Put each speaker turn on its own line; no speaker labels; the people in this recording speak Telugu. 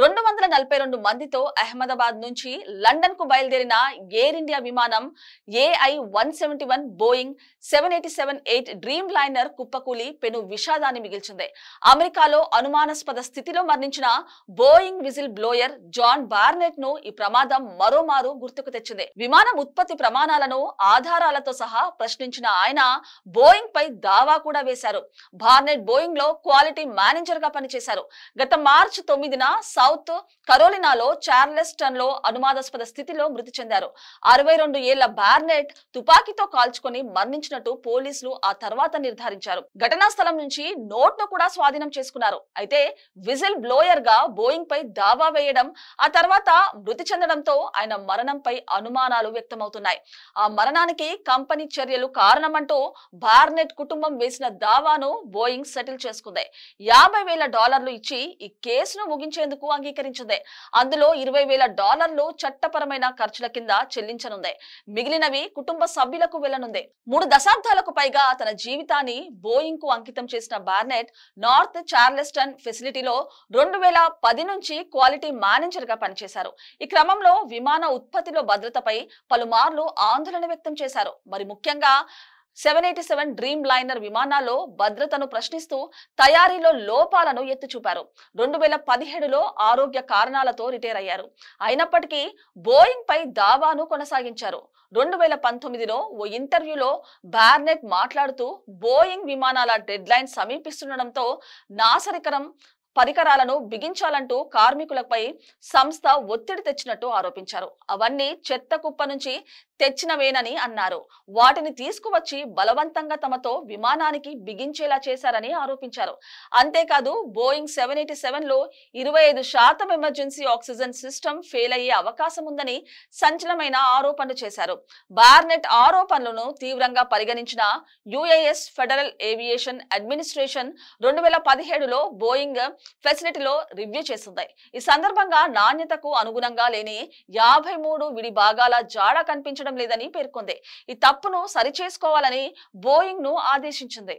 242 మందితో అహ్మదాబాద్ నుంచి లండన్ కు బయలుదేరిన ఎయిర్ ఇండియా విమానం AI-171 బోయింగ్ 787-8 డ్రీమ్ లైనర్ కుప్పకూలి పెను విషాదాన్ని మిగిల్చింది. అమెరికాలో అనుమానాస్పద స్థితిలో మరణించిన Boeing whistle blower John Barnett ను ఈ ప్రమాదం మరోమారు గుర్తుకు తెచ్చింది. విమానం ఉత్పత్తి ప్రమాణాలను ఆధారాలతో సహా ప్రశ్నించిన ఆయన బోయింగ్ పై దావా కూడా వేశారు. బార్నెట్ బోయింగ్ లో క్వాలిటీ మేనేజర్ గా పనిచేశారు. గత మార్చి 9న సౌత్ కరోలినాలో చార్లెస్టన్ లో అనుమానాస్పద స్థితిలో మృతి చెందారు. 62 ఏళ్ల బార్నెట్ తుపాకీతో కాల్చుకొని మరణించినట్టు పోలీసులు ఆ తర్వాత నిర్ధారించారు. ఘటనా స్థలం నుంచి నోట్ ను కూడా స్వాధీనం చేసుకున్నారు. అయితే విజిల్ బ్లోయర్ గా బోయింగ్ పై దావా వేయడం, ఆ తర్వాత మృతి చెందడంతో ఆయన మరణంపై అనుమానాలు వ్యక్తమవుతున్నాయి. ఆ మరణానికి కంపెనీ చర్యలు కారణమంటూ బార్నెట్ కుటుంబం వేసిన దావాను బోయింగ్ సెటిల్ చేసుకుంది. $50,000 ఇచ్చి ఈ కేసును ముగించేందుకు అంగీకరించింది. అందులో $20,000 చట్టపరమైన ఖర్చుల కింద చెల్లించనుంది. మిగిలినవి కుటుంబ సభ్యులకు వెళ్లనుంది. 3 దశాబ్దాలకు పైగా తన జీవితాన్ని బోయింగ్ కు అంకితం చేసిన బార్నెట్ నార్త్ చార్లెస్టన్ ఫెసిలిటీలో 2010 నుంచి క్వాలిటీ మేనేజర్ గా పనిచేశారు. ఈ క్రమంలో విమాన ఉత్పత్తిలో భద్రతపై పలుమార్లు ఆందోళన వ్యక్తం చేశారు. మరి ముఖ్యంగా 787 డ్రీమ్ లైనర్ విమానాల్లో భద్రతను ప్రశ్నిస్తూ తయారీలో లోపాలను ఎత్తిచూపారు. 2017లో ఆరోగ్య కారణాలతో రిటైర్ అయ్యారు. అయినప్పటికీ బోయింగ్ పై దావాను కొనసాగించారు. 2019లో ఓ ఇంటర్వ్యూలో బార్నెట్ మాట్లాడుతూ బోయింగ్ విమానాల డెడ్ లైన్ సమీపిస్తుండటంతో నాసరికరం పరికరాలను బిగించాలంటూ కార్మికులపై సంస్థ ఒత్తిడి తెచ్చినట్టు ఆరోపించారు. అవన్నీ చెత్త కుప్ప నుంచి తెచ్చినవేనని అన్నారు. వాటిని తీసుకువచ్చి బలవంతంగా తమతో విమానానికి బిగించేలా చేశారని ఆరోపించారు. అంతేకాదు బోయింగ్ 787లో 25% ఎమర్జెన్సీ ఆక్సిజన్ సిస్టమ్ ఫెయిల్ అయ్యే అవకాశం ఉందని సంచలనమైన ఆరోపణలు చేశారు. బార్నెట్ ఆరోపణలను తీవ్రంగా పరిగణించిన యుఎస్ ఫెడరల్ ఏవియేషన్ అడ్మినిస్ట్రేషన్ 2017లో బోయింగ్ ఫెసిలిటీలో రివ్యూ చేసింది. ఈ సందర్భంగా నాణ్యతకు అనుగుణంగా లేని 53 విడి భాగాల జాడ కనిపించడం లేదని పేర్కొంది. ఈ తప్పును సరిచేసుకోవాలని బోయింగ్ ను ఆదేశించింది.